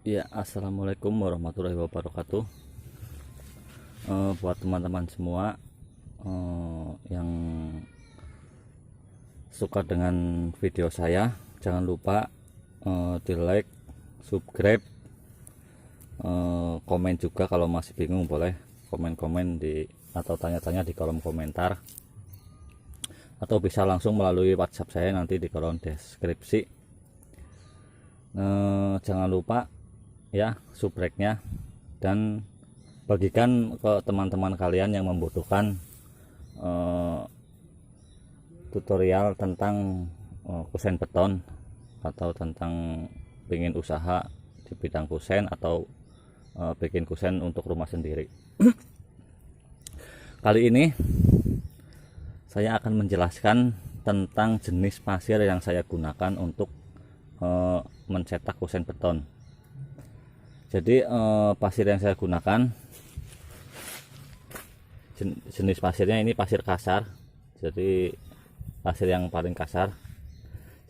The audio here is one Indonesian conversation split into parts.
Ya, assalamualaikum warahmatullahi wabarakatuh. Buat teman-teman semua yang suka dengan video saya, jangan lupa di like, subscribe, komen juga. Kalau masih bingung boleh komen-komen di atau tanya-tanya di kolom komentar, atau bisa langsung melalui WhatsApp saya nanti di kolom deskripsi. Jangan lupa ya subscribe-nya, dan bagikan ke teman-teman kalian yang membutuhkan tutorial tentang kusen beton, atau tentang ingin usaha di bidang kusen, atau bikin kusen untuk rumah sendiri. Kali ini saya akan menjelaskan tentang jenis pasir yang saya gunakan untuk mencetak kusen beton. Jadi pasir yang saya gunakan, jenis pasirnya ini pasir kasar, jadi pasir yang paling kasar.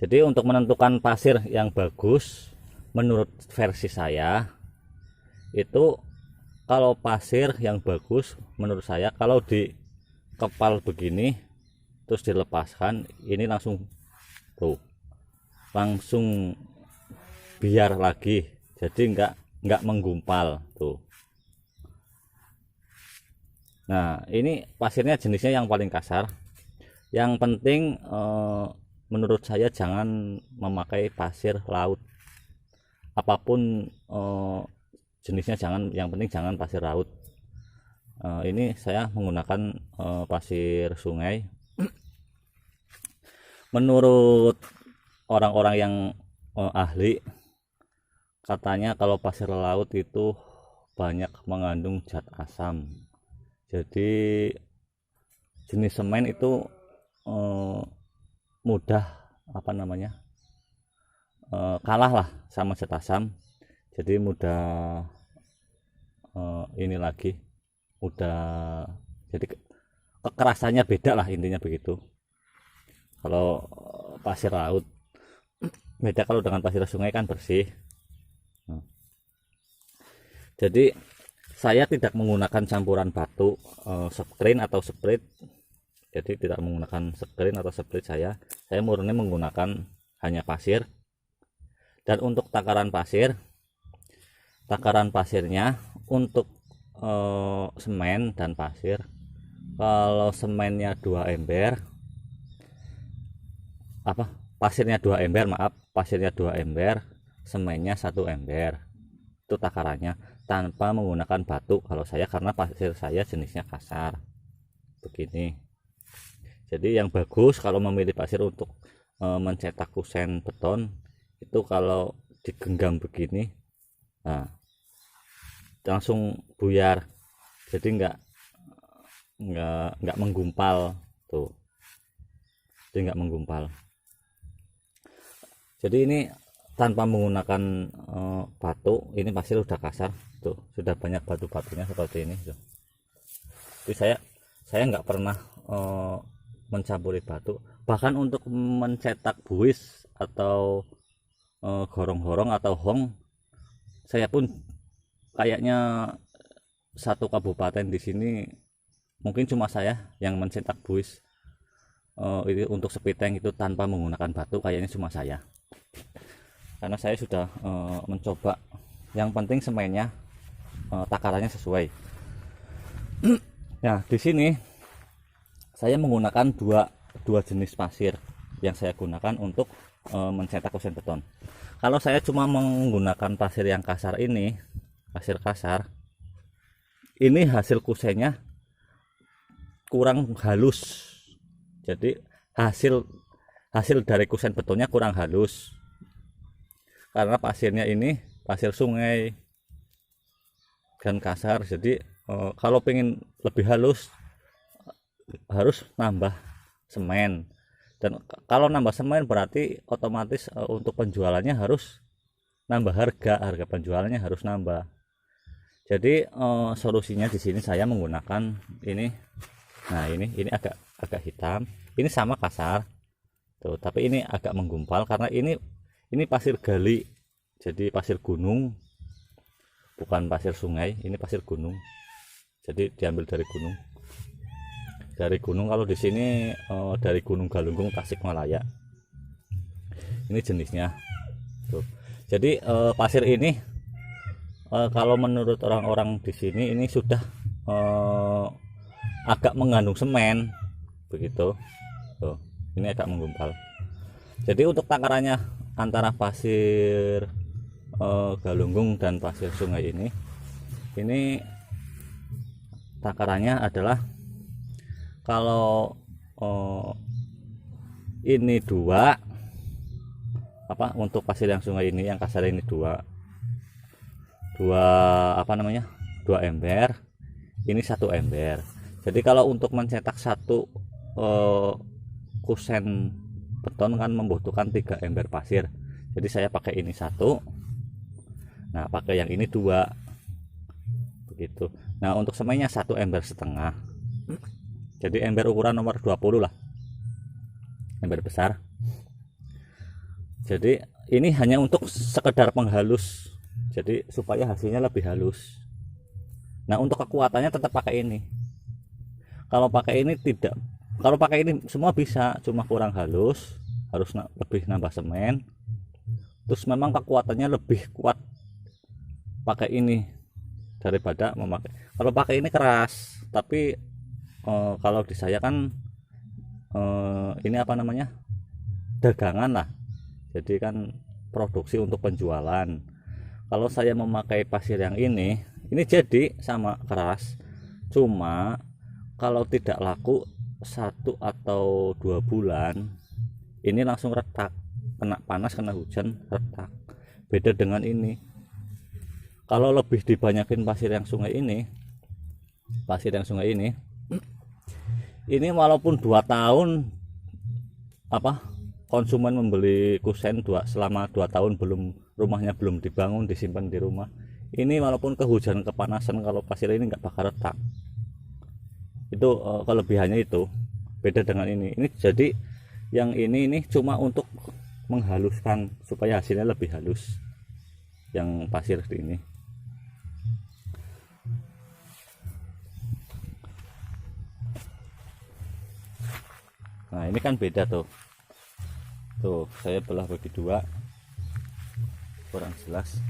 Jadi untuk menentukan pasir yang bagus menurut versi saya, itu kalau pasir yang bagus menurut saya, kalau di kepal begini terus dilepaskan, ini langsung langsung biar lagi, jadi enggak menggumpal tuh. Nah, ini pasirnya jenisnya yang paling kasar. Yang penting menurut saya jangan memakai pasir laut. Apapun jenisnya jangan, yang penting jangan pasir laut. Ini saya menggunakan pasir sungai. Menurut orang-orang yang ahli, katanya kalau pasir laut itu banyak mengandung zat asam. Jadi jenis semen itu mudah kalah lah sama zat asam. Jadi mudah jadi kekerasannya beda lah, intinya begitu. Kalau pasir laut beda, kalau dengan pasir sungai kan bersih. Jadi saya tidak menggunakan campuran batu, screen atau sprit. Jadi tidak menggunakan screen atau sprit, saya murni menggunakan hanya pasir. Dan untuk takaran pasirnya untuk semen dan pasir, kalau semennya 2 ember, pasirnya 2 ember, semennya 1 ember. Itu takarannya tanpa menggunakan batu kalau saya, karena pasir saya jenisnya kasar begini. Jadi yang bagus kalau memilih pasir untuk mencetak kusen beton itu kalau digenggam begini, nah langsung buyar, jadi nggak menggumpal tuh, jadi nggak menggumpal. Jadi ini tanpa menggunakan batu, ini pasir udah kasar tuh, sudah banyak batu-batunya seperti ini tuh. Jadi saya nggak pernah mencampuri batu. Bahkan untuk mencetak buis atau gorong-gorong atau hong, saya pun kayaknya satu kabupaten di sini mungkin cuma saya yang mencetak buis itu untuk sepiteng itu tanpa menggunakan batu, kayaknya cuma saya. Karena saya sudah mencoba, yang penting semennya takarannya sesuai. Nah, di sini saya menggunakan dua jenis pasir yang saya gunakan untuk mencetak kusen beton. Kalau saya cuma menggunakan pasir yang kasar ini, pasir kasar, ini hasil kusennya kurang halus. Jadi hasil dari kusen betonnya kurang halus, karena pasirnya ini pasir sungai dan kasar. Jadi kalau pengen lebih halus harus nambah semen, dan kalau nambah semen berarti otomatis untuk penjualannya harus nambah, harga penjualannya harus nambah. Jadi solusinya di sini saya menggunakan ini. Nah, ini agak hitam, ini sama kasar tuh, tapi ini agak menggumpal karena ini pasir gali, jadi pasir gunung. bukan pasir sungai, ini pasir gunung. Jadi diambil dari gunung. Dari gunung, kalau di sini dari Gunung Galunggung Tasikmalaya. Ini jenisnya. Tuh. Jadi pasir ini kalau menurut orang-orang di sini ini sudah agak mengandung semen, begitu. Tuh, ini agak menggumpal. Jadi untuk takarannya antara pasir Galunggung dan pasir sungai ini takarannya adalah kalau ini dua untuk pasir yang sungai ini yang kasar ini dua ember, ini 1 ember. Jadi kalau untuk mencetak 1 kusen beton kan membutuhkan 3 ember pasir. Jadi saya pakai ini 1, nah pakai yang ini 2, begitu. Nah untuk semennya 1 ember setengah, jadi ember ukuran nomor 20 lah, ember besar. Jadi ini hanya untuk sekedar penghalus, jadi supaya hasilnya lebih halus. Nah untuk kekuatannya tetap pakai ini. Kalau pakai ini tidak, kalau pakai ini semua bisa, cuma kurang halus, harus lebih nambah semen. Terus memang kekuatannya lebih kuat pakai ini daripada memakai. Kalau pakai ini keras, tapi kalau di saya kan ini dagangan lah, jadi kan produksi untuk penjualan. Kalau saya memakai pasir yang ini jadi sama keras, cuma kalau tidak laku 1 atau 2 bulan ini langsung retak, kena panas, kena hujan, retak. Beda dengan ini. Kalau lebih dibanyakin pasir yang sungai ini ini walaupun 2 tahun konsumen membeli kusen selama 2 tahun rumahnya belum dibangun, disimpan di rumah, ini walaupun kehujanan, kepanasan, kalau pasir ini nggak bakal retak. Itu kelebihannya itu. Beda dengan ini jadi yang ini cuma untuk menghaluskan supaya hasilnya lebih halus yang pasir ini. Nah ini kan beda tuh, saya belah bagi 2, kurang jelas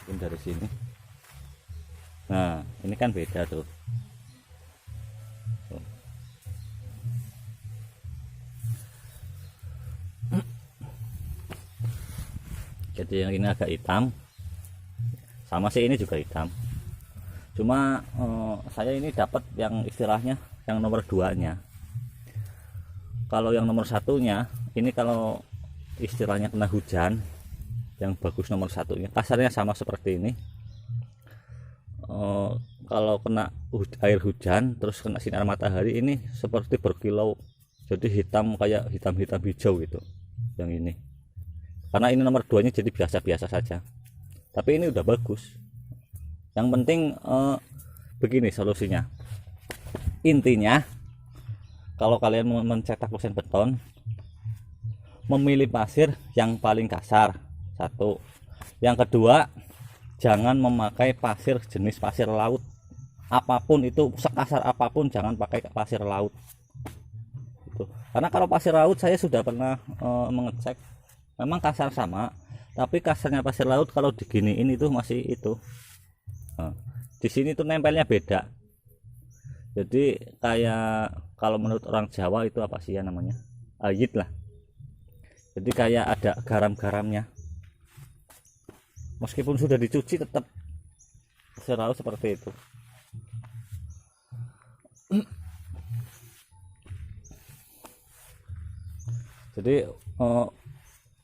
mungkin dari sini. Nah ini kan beda tuh. Jadi yang ini agak hitam, sama sih ini juga hitam, cuma saya ini dapat yang istilahnya yang nomor 2-nya. Kalau yang nomor 1-nya ini kalau istilahnya kena hujan, yang bagus nomor 1-nya kasarnya sama seperti ini. Kalau kena air hujan terus kena sinar matahari ini seperti berkilau, jadi hitam, kayak hitam-hitam hijau gitu yang ini. Karena ini nomor 2-nya jadi biasa-biasa saja, tapi ini udah bagus. Yang penting begini solusinya. Intinya kalau kalian mau mencetak kusen beton, memilih pasir yang paling kasar, 1. Yang kedua, jangan memakai pasir jenis pasir laut. Apapun itu, sekasar apapun jangan pakai pasir laut. Karena kalau pasir laut saya sudah pernah mengecek, memang kasar sama, tapi kasarnya pasir laut kalau diginiin itu masih itu. Di sini tuh nempelnya beda. Jadi kayak kalau menurut orang Jawa itu apa sih ya namanya, ayit lah. Jadi kayak ada garam-garamnya, meskipun sudah dicuci tetap serau seperti itu. Jadi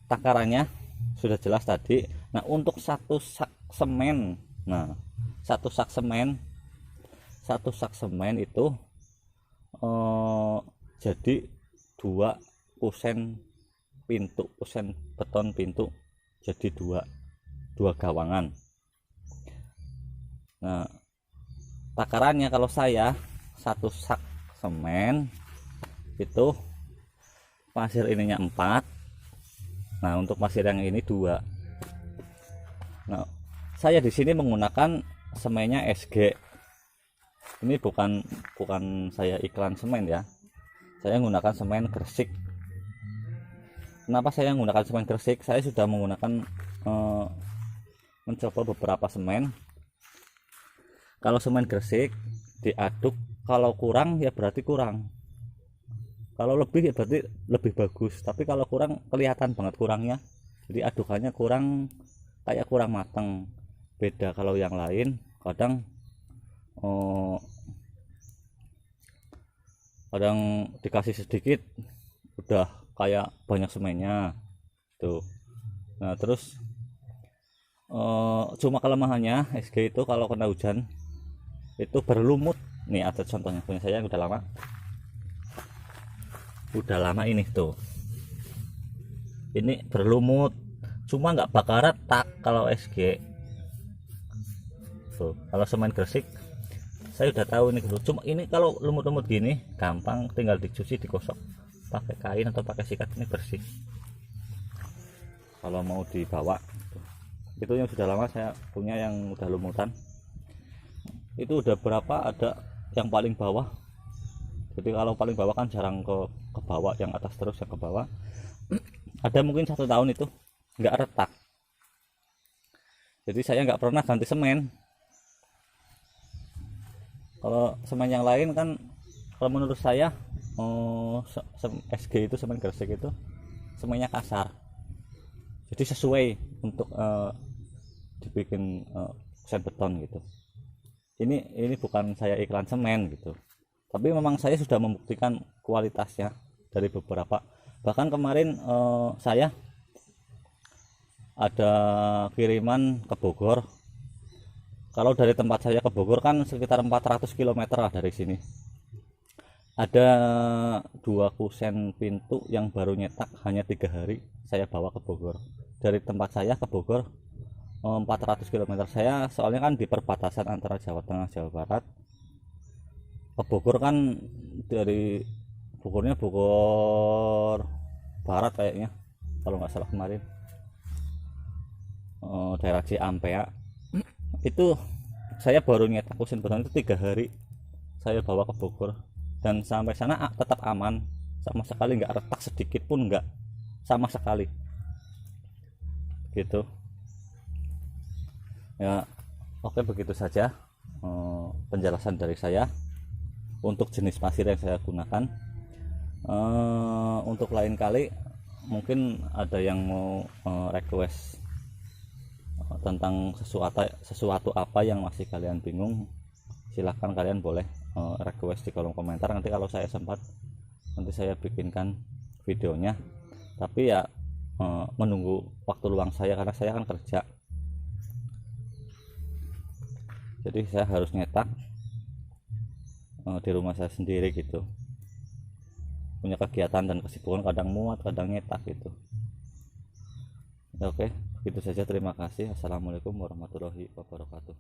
takarannya sudah jelas tadi. Nah untuk 1 sak semen, satu sak semen itu jadi 2 kusen pintu, kusen beton pintu, jadi 2 gawangan. Nah takarannya kalau saya 1 sak semen itu pasir ininya 4. Nah untuk pasir yang ini 2. Nah Saya di sini menggunakan semennya SG. Ini bukan saya iklan semen ya. Saya menggunakan semen Gresik. Kenapa saya menggunakan semen Gresik? Saya sudah menggunakan mencoba beberapa semen. Kalau semen Gresik diaduk, kalau kurang ya berarti kurang, kalau lebih ya berarti lebih bagus. Tapi kalau kurang kelihatan banget kurangnya, jadi adukannya kurang, kayak kurang matang. Beda kalau yang lain kadang kadang dikasih sedikit udah kayak banyak semennya tuh. Nah terus cuma kelemahannya SG itu kalau kena hujan itu berlumut. Nih ada contohnya punya saya yang udah lama ini tuh, ini berlumut, cuma nggak bakal retak kalau SG tuh. Kalau semen Gresik saya udah tahu ini dulu, cuma ini kalau lumut-lumut gini gampang, tinggal dicuci, digosok pakai kain atau pakai sikat, ini bersih kalau mau dibawa. Itu yang sudah lama saya punya yang udah lumutan. Itu udah berapa, ada yang paling bawah, jadi kalau paling bawah kan jarang ke bawah, yang atas terus yang ke bawah. Ada mungkin 1 tahun itu nggak retak, jadi saya nggak pernah ganti semen. Kalau semen yang lain kan, kalau menurut saya SG itu, semen Gresik itu semennya kasar, jadi sesuai untuk dibikin kusen beton gitu. Ini bukan saya iklan semen gitu, tapi memang saya sudah membuktikan kualitasnya dari beberapa. Bahkan kemarin saya ada kiriman ke Bogor. Kalau dari tempat saya ke Bogor kan sekitar 400 km lah dari sini. Ada 2 kusen pintu yang baru nyetak, hanya 3 hari saya bawa ke Bogor. Dari tempat saya ke Bogor 400 km. Saya soalnya kan di perbatasan antara Jawa Tengah Jawa Barat. Ke Bogor kan dari Bogornya Bogor Barat kayaknya kalau nggak salah kemarin, daerah Ciampea. Itu saya baru nyetak kusen beton itu 3 hari saya bawa ke Bogor, dan sampai sana tetap aman, sama sekali nggak retak sedikit pun, nggak sama sekali gitu ya. Oke, begitu saja penjelasan dari saya untuk jenis pasir yang saya gunakan. Untuk lain kali mungkin ada yang mau request tentang sesuatu apa yang masih kalian bingung, silahkan kalian boleh request di kolom komentar. Nanti kalau saya sempat, nanti saya bikinkan videonya, tapi ya menunggu waktu luang saya, karena saya kan kerja, jadi saya harus nyetak di rumah saya sendiri gitu, punya kegiatan dan kesibukan, kadang muat kadang nyetak gitu ya. Oke, begitu saja, terima kasih. Assalamualaikum warahmatullahi wabarakatuh.